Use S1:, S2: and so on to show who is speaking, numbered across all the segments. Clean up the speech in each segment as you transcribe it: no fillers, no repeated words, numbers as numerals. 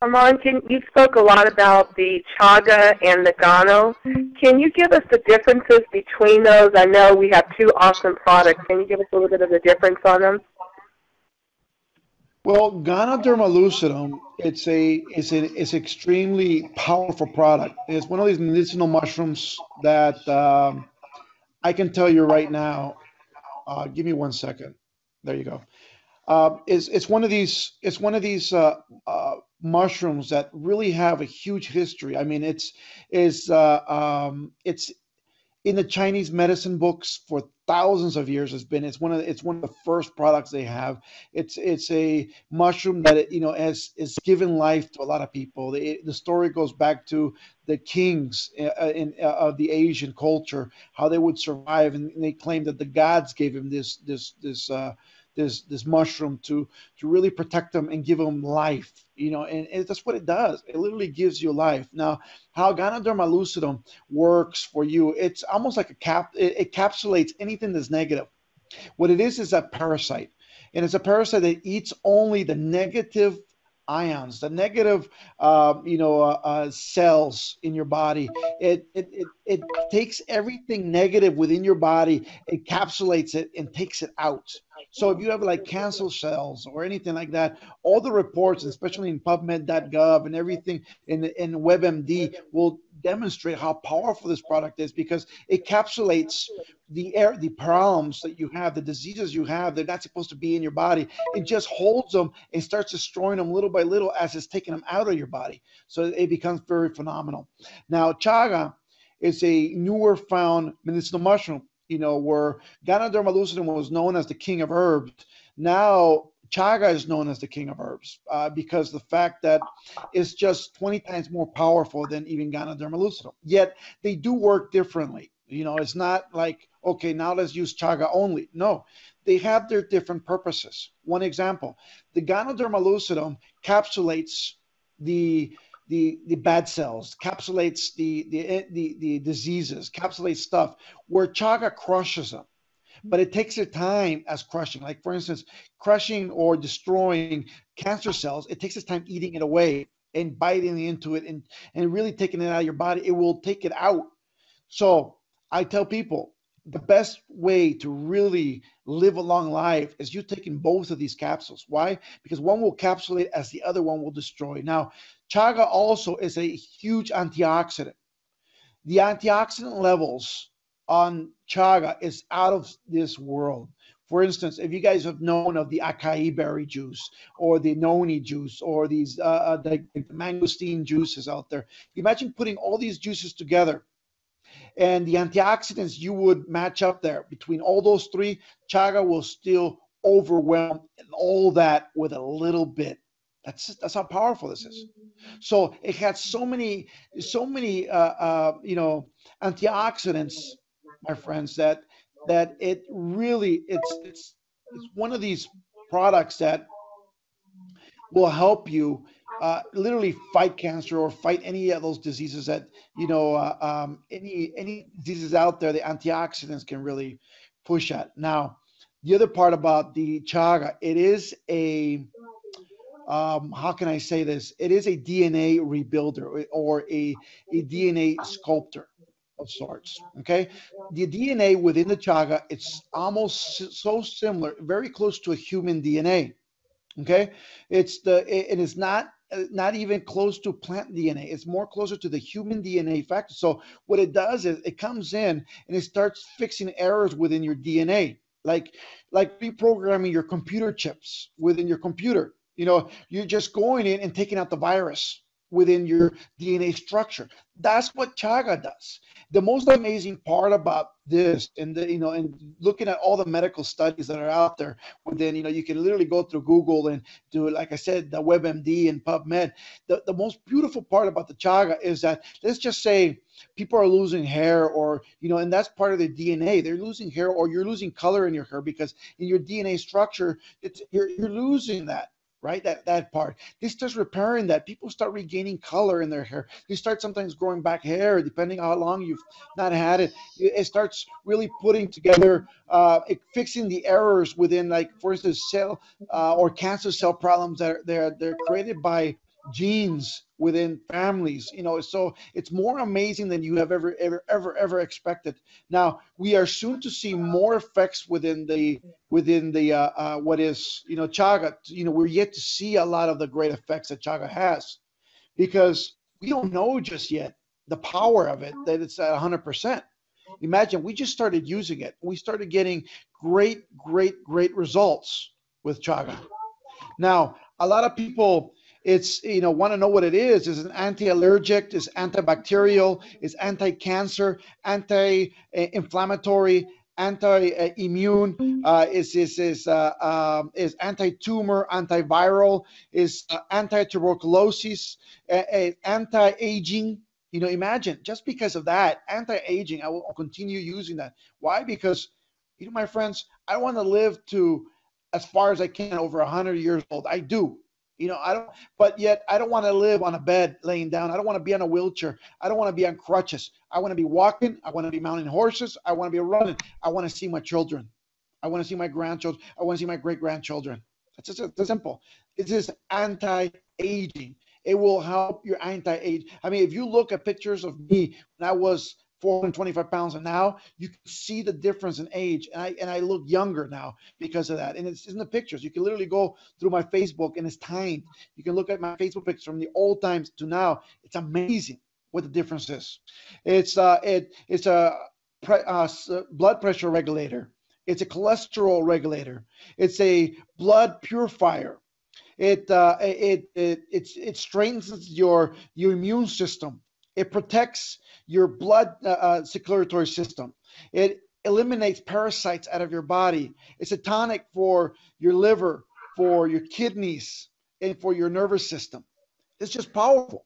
S1: Armand, you spoke a lot about the Chaga and the Gano. Can you give us the differences between those? I know we have two awesome products. Can you give us a little bit of the difference on them?
S2: Well, Ganoderma Lucidum, it's extremely powerful product. It's one of these medicinal mushrooms that I can tell you right now. Give me 1 second. There you go. It's one of these mushrooms that really have a huge history. I mean, it's in the Chinese medicine books for thousands of years. It's one of the first products they have. It's a mushroom that has given life to a lot of people. The story goes back to the kings of the Asian culture, how they would survive, and they claim that the gods gave him this mushroom to really protect them and give them life. And that's what it does. It literally gives you life. Now, how Ganoderma lucidum works for you, it's almost like it encapsulates anything that's negative. What it is a parasite, and it's a parasite that eats only the negative ions, the negative, cells in your body. It takes everything negative within your body, encapsulates it, and takes it out. So if you have like cancer cells or anything like that, all the reports, especially in PubMed.gov and everything in WebMD, will demonstrate how powerful this product is because it encapsulates the problems that you have, the diseases you have. They're not supposed to be in your body. It just holds them and starts destroying them little by little as it's taking them out of your body. So it becomes very phenomenal. Now, chaga is a newer found medicinal mushroom, where Ganoderma lucidum was known as the king of herbs. Now, chaga is known as the king of herbs because the fact that it's just 20 times more powerful than even Ganoderma lucidum. Yet they do work differently. It's not like, okay, now let's use chaga only. No, they have their different purposes. One example, the Ganoderma lucidum capsulates the bad cells, capsulates the diseases, capsulates stuff, where chaga crushes them. But it takes their time as crushing. Like, for instance, crushing or destroying cancer cells, it takes its time eating it away and biting into it and really taking it out of your body. It will take it out. So I tell people the best way to really live a long life is you taking both of these capsules. Why? Because one will capsulate as the other one will destroy. Now, chaga also is a huge antioxidant. The antioxidant levels on chaga is out of this world. For instance, if you guys have known of the acai berry juice or the noni juice or these the mangosteen juices out there, imagine putting all these juices together and the antioxidants you would match up there between all those three. Chaga will still overwhelm all that with a little bit. That's how powerful this is. So it has so many antioxidants, my friends, that it really it's one of these products that will help you literally fight cancer or fight any of those diseases that any diseases out there. The antioxidants can really push at. Now, the other part about the chaga, it is a how can I say this? It is a DNA rebuilder or a DNA sculptor of sorts. Okay, the DNA within the chaga, it's almost so similar, very close to a human DNA. Okay, it is not even close to plant DNA. It's more closer to the human DNA factor. So what it does is it comes in and it starts fixing errors within your DNA, like reprogramming your computer chips within your computer. You're just going in and taking out the virus within your DNA structure. That's what chaga does. The most amazing part about this, and looking at all the medical studies that are out there, within you can literally go through Google and do, like I said, the WebMD and PubMed. The most beautiful part about the chaga is that, let's just say people are losing hair, or and that's part of their DNA. They're losing hair, or you're losing color in your hair because in your DNA structure, you're losing that, right? That part. This starts repairing that. People start regaining color in their hair. You start sometimes growing back hair, depending on how long you've not had it. It starts really putting together, fixing the errors within, like, for instance, cell or cancer cell problems that they're created by genes within families. So it's more amazing than you have ever expected. Now we are soon to see more effects within the what is chaga. We're yet to see a lot of the great effects that chaga has, because we don't know just yet the power of it, that it's at 100%. Imagine, we just started using it. We started getting great results with chaga. Now, a lot of people, it's want to know what it is. Is an anti-allergic? Is antibacterial? Is anti-cancer? Anti-inflammatory? Anti-immune? Is anti-tumor? Antiviral? Is anti-tuberculosis? Anti-aging? Imagine, just because of that anti-aging, I will continue using that. Why? Because, my friends, I want to live to as far as I can, over 100 years old. I do. I don't, but yet I don't want to live on a bed laying down. I don't want to be on a wheelchair. I don't want to be on crutches. I want to be walking. I want to be mounting horses. I want to be running. I want to see my children. I want to see my grandchildren. I want to see my great grandchildren. That's simple. It's just anti-aging. It will help your anti-age. I mean, if you look at pictures of me when I was 425 pounds, and now you can see the difference in age, and I look younger now because of that. And it's in the pictures. You can literally go through my Facebook, and it's timed. You can look at my Facebook pictures from the old times to now. It's amazing what the difference is. It's a blood pressure regulator. It's a cholesterol regulator. It's a blood purifier. It strengthens your immune system. It protects your blood circulatory system. It eliminates parasites out of your body. It's a tonic for your liver, for your kidneys, and for your nervous system. It's just powerful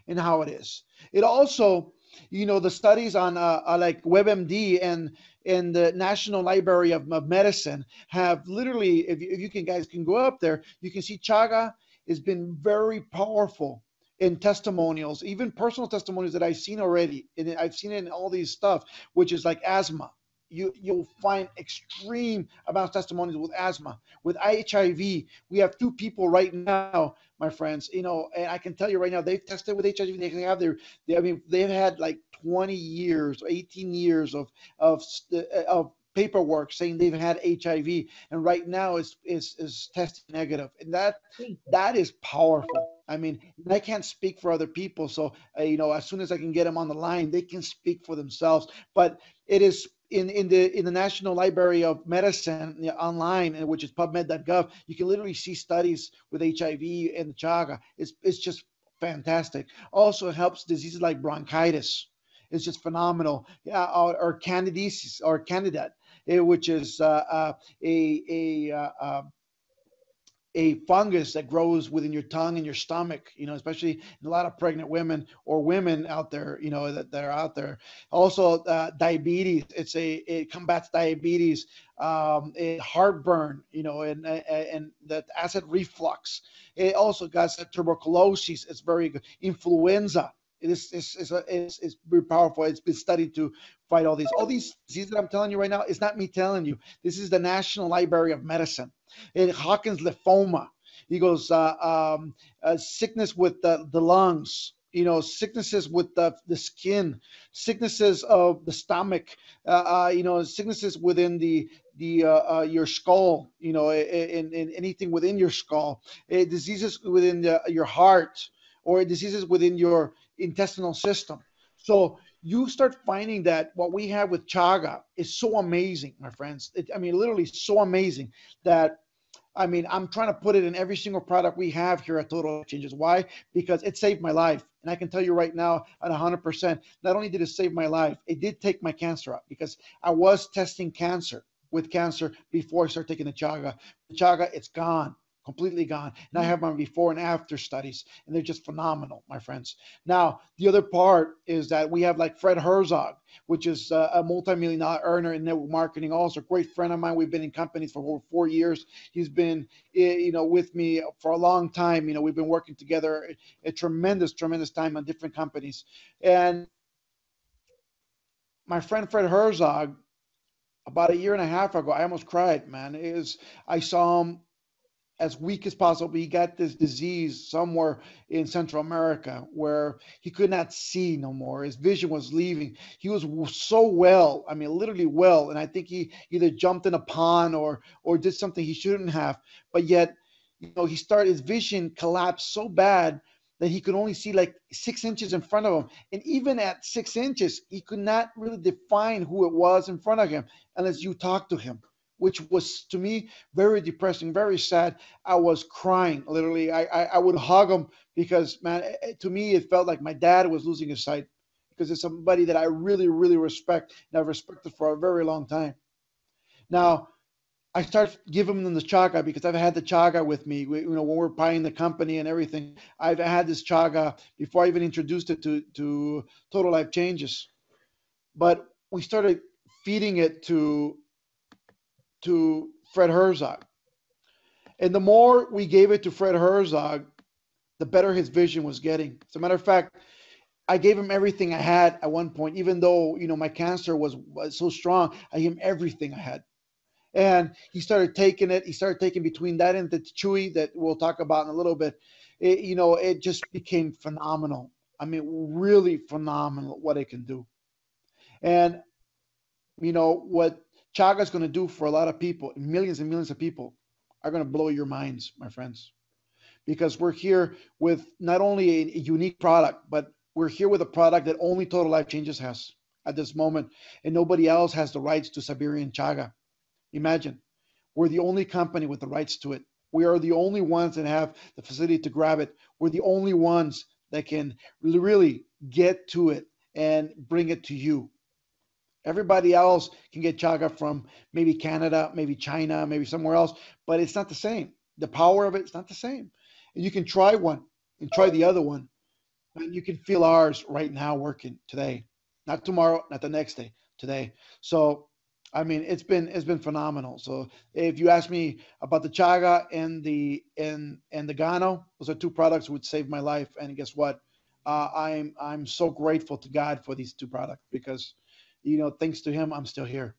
S2: in how it is. It also, the studies on like WebMD and the National Library of Medicine have literally, if you can guys can go up there, you can see chaga has been very powerful in testimonials, even personal testimonials that I've seen already, and I've seen it in all these stuff, which is like asthma. You'll find extreme amounts of testimonials with asthma, with HIV. We have two people right now, my friends. And I can tell you right now, they've tested with HIV. They have I mean, they've had like 20 years, 18 years of paperwork saying they've had HIV, and right now is testing negative, and that is powerful. I mean, I can't speak for other people, so as soon as I can get them on the line, they can speak for themselves. But it is in the National Library of Medicine, online, which is PubMed.gov. You can literally see studies with HIV and Chaga. It's just fantastic. Also, it helps diseases like bronchitis. It's just phenomenal. Yeah, or candidiasis or candidate, which is a fungus that grows within your tongue and your stomach, especially in a lot of pregnant women or women out there, that are out there. Also, diabetes. It combats diabetes, heartburn, and the acid reflux. It also got tuberculosis. It's very good. Influenza. It's very powerful. It's been studied to fight all these diseases that I'm telling you right now. It's not me telling you. This is the National Library of Medicine. Hawkins lymphoma. He goes sickness with the lungs. Sicknesses with the skin, sicknesses of the stomach. Sicknesses within the your skull. In anything within your skull. Diseases within your heart, or diseases within your intestinal system. So you start finding that what we have with chaga is so amazing, my friends. I mean, literally so amazing that, I mean, I'm trying to put it in every single product we have here at Total Exchanges. Why? Because it saved my life. And I can tell you right now at 100%, not only did it save my life, it did take my cancer out, because I was testing with cancer before I started taking the chaga. The chaga, it's gone. Completely gone. And I have my before and after studies, and they're just phenomenal, my friends. Now, the other part is that we have like Fred Herzog, which is a multi-million-dollar earner in network marketing, also a great friend of mine. We've been in companies for over 4 years. He's been, with me for a long time. We've been working together a tremendous time on different companies. And my friend Fred Herzog, about a year and a half ago, I almost cried, man. I saw him as weak as possible. He got this disease somewhere in Central America where he could not see no more. His vision was leaving. He was so well, I mean, literally well, and I think he either jumped in a pond or did something he shouldn't have. But yet, he started his vision collapsed so bad that he could only see like 6 inches in front of him. And even at 6 inches, he could not really define who it was in front of him unless you talked to him, which was to me very depressing, very sad. I was crying literally. I would hug him because, man, to me, it felt like my dad was losing his sight because it's somebody that I really, really respect and I've respected for a very long time. Now, I start giving them the chaga because I've had the chaga with me. When we're buying the company and everything, I've had this chaga before I even introduced it to Total Life Changes. But we started feeding it to Fred Herzog, and the more we gave it to Fred Herzog, the better his vision was getting. As a matter of fact, I gave him everything I had at one point, even though my cancer was so strong. I gave him everything I had. And he started taking it. He started taking between that and the chewy that we'll talk about in a little bit. It just became phenomenal. I mean, really phenomenal what it can do. And what Chaga is going to do for a lot of people, millions and millions of people, are going to blow your minds, my friends. Because we're here with not only a unique product, but we're here with a product that only Total Life Changes has at this moment, and nobody else has the rights to Siberian Chaga. Imagine, we're the only company with the rights to it. We are the only ones that have the facility to grab it. We're the only ones that can really get to it and bring it to you. Everybody else can get chaga from maybe Canada, maybe China, maybe somewhere else, but it's not the same. The power of it's not the same. And you can try one and try the other one, and you can feel ours right now working today, not tomorrow, not the next day, today. So, I mean, it's been phenomenal. So, if you ask me about the chaga and the Gano, those are two products that would save my life. And guess what? I'm so grateful to God for these two products because thanks to him, I'm still here.